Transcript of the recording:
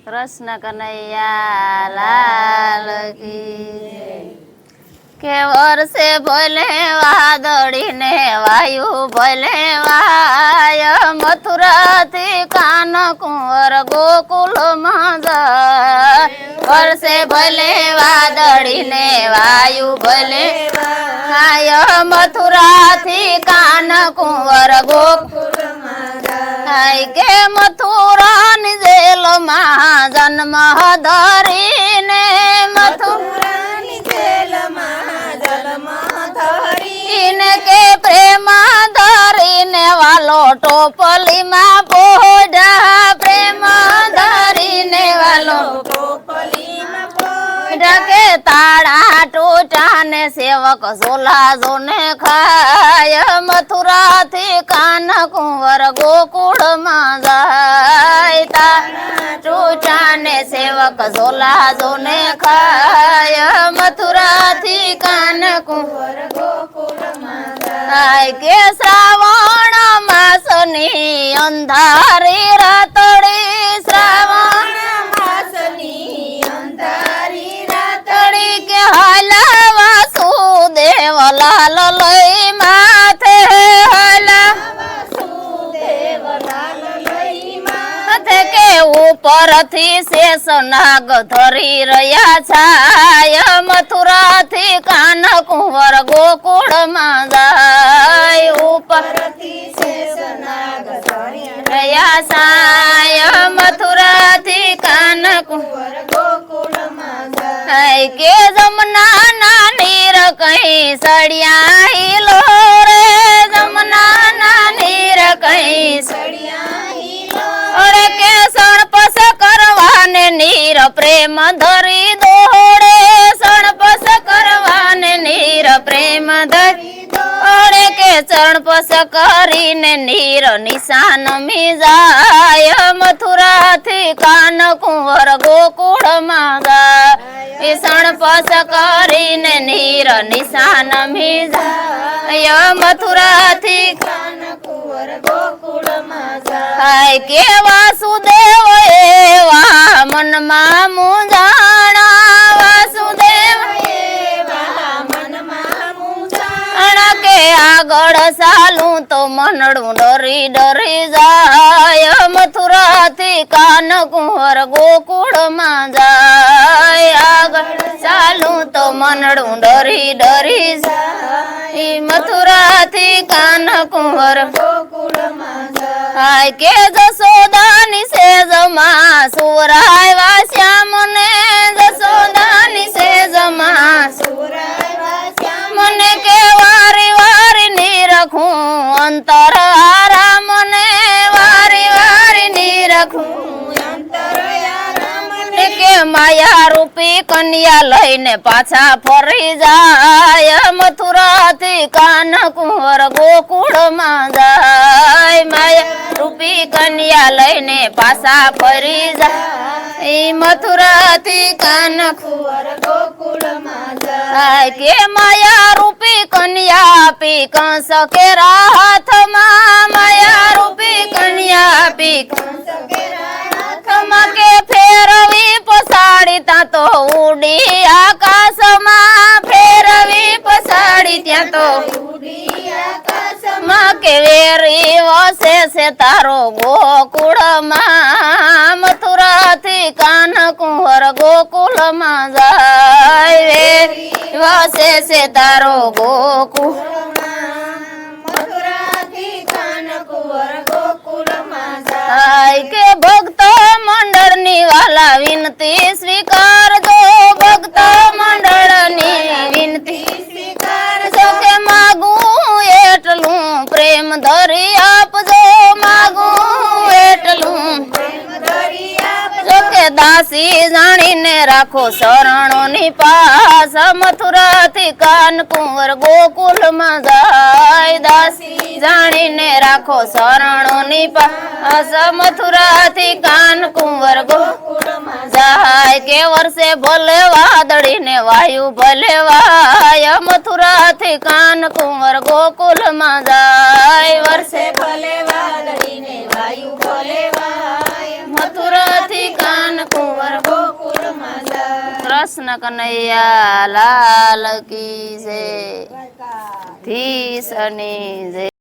કૃષ્ણ કનૈયા લાલ કી કે વર્ષે ભલે વાદળી ને વાયુ ભલે વાય મથુરાથી કાન કુંવર ગોકુળમાં જાય વર્ષે ભલે વાદળી ને વાયુ ભલે વાય મથુરાથી કાન કુંવર ગોકુળમાં જાય કે મથુરાની જેલમાં જન્મ ધરીને મથુરાની જેલમાં જન્મ ધરીને કે પ્રેમ ધરીને વાલો ટોપલીમાં પોઢા પ્રેમ ધરીને વાલો ટોપલીમાં પોઢા કે તાળા ટોટા ને સેવક ઝોલા જોને ખાય મથુરાથી કાન કુંવર ગોકુળમાં જાય તાળા ટોટા ને સેવક ઝોલા જોને ખાય મથુરાથી કાન કુંવર ગોકુળમાં જાય કે શ્રાવણ માસની અંધારી રાતડી શ્રાવણ માસની અંધારી રાતડી કે હાલા વાસુદેવ લાલ લઈ માથે હાલા વાસુદેવ લાલ લઈ માથે કે ઉપરથી શેષ નાગ ધરી રહ્યા છાય મથુરાથી કાન કુંવર ગોકુળમાં જાય ઉપરથી શેષ નાગ ધરી રહ્યા છાય મથુરાથી કાન કુંવર ગોકુળમાં જાય કે જમના ના નીર કઈ સળિયા હિલો રે જમના ના નીર કઈ સળિયા હિલો રે કે સણપસ કરવાને નીર પ્રેમ ધરી દોડે સણપસ કરવાને નીર પ્રેમ ધરી દોડે કે સણપસ કરીને નીર નિશાન મી જાય મથુરાથી કાન કુંવર ગોકુળમાં જાય સણપસ કરીને નીર નિશાન મી જાય મથુરાથી કાન કુંવર ગોકુળમાં જાય કે વાસુદેવ એવા મનમાં મૂંઝાણા વાસુદેવ એવા મનમાં મૂંઝાણા કે આગળ ચાલું તો મનડું ડરી ડરી જાય મથુરાથી કાન કુંવર ગોકુળમાં જાય આગળ ચાલું તો મનડું ડરી ડરી જાય મથુરાથી કાન કુંવર ગોકુળમાં જાય કે જશોદાની સેજમાં સુરાય શ્યામને જશોદાની સેજમાં સુરાય શ્યામને કે વારી વારી નિરખું અંતર આરામને વારી વારી નિરખું અંતર આરામને કે માયા રૂપી કન્યા લઈને પાછા ફરી જાય મથુરાથી કાન કુંવર ગોકુળમાં જાય માયા રૂપી કન્યા લઈને પાછા ફરી જાય મથુરાથી કાન કુંવર ગોકુળમાં જાય કે માયા રૂપી કન્યા આપી કંસ કેરા હાથમાં માયા રૂપી કન્યા આપી કંસ કેરા હાથમાં કે ફેરવી પસાડી તા તો ઉડી આકાશમાં ફેરવી પસાડી ત્યાં તો ઉડી આકાશમાં કે વેરી વસે છે તારો ગોકુળમાં મથુરાથી કાન કુંવર ગોકુળમાં જાય વેરી વસે છે તારો ગોકુળમાં મથુરાથી કાન કુંવર ગોકુળમાં જાય કે ભક્ત મંડળની વાલા વિનતી સ્વીકારજો ભક્ત મંડળની વિનતી સ્વીકારજો કે માગું એટલું પ્રેમ ધરી આપજો માગું એટલું પ્રેમ ધરી આપજો કે દાસી જાણીને રાખો શરણોની પાસ મથુરાથી કાન કુંવર ગોકુળમાં જાય દાસી જાણીને રાખો શરણોની પાસ મથુરાથી કાન કુંવર ગોકુળમાં જાય કે વર્ષે ભલે વાદળી ને વાયુ ભલે વાય મથુરાથી કાન કુંવર ગોકુળમાં જાય વર્ષે ભલે વાદળી ને વાયુ ભલે વાય મથુરાથી કાન કૃષ્ણ કનૈયા લાલ કી જય ધીસની જય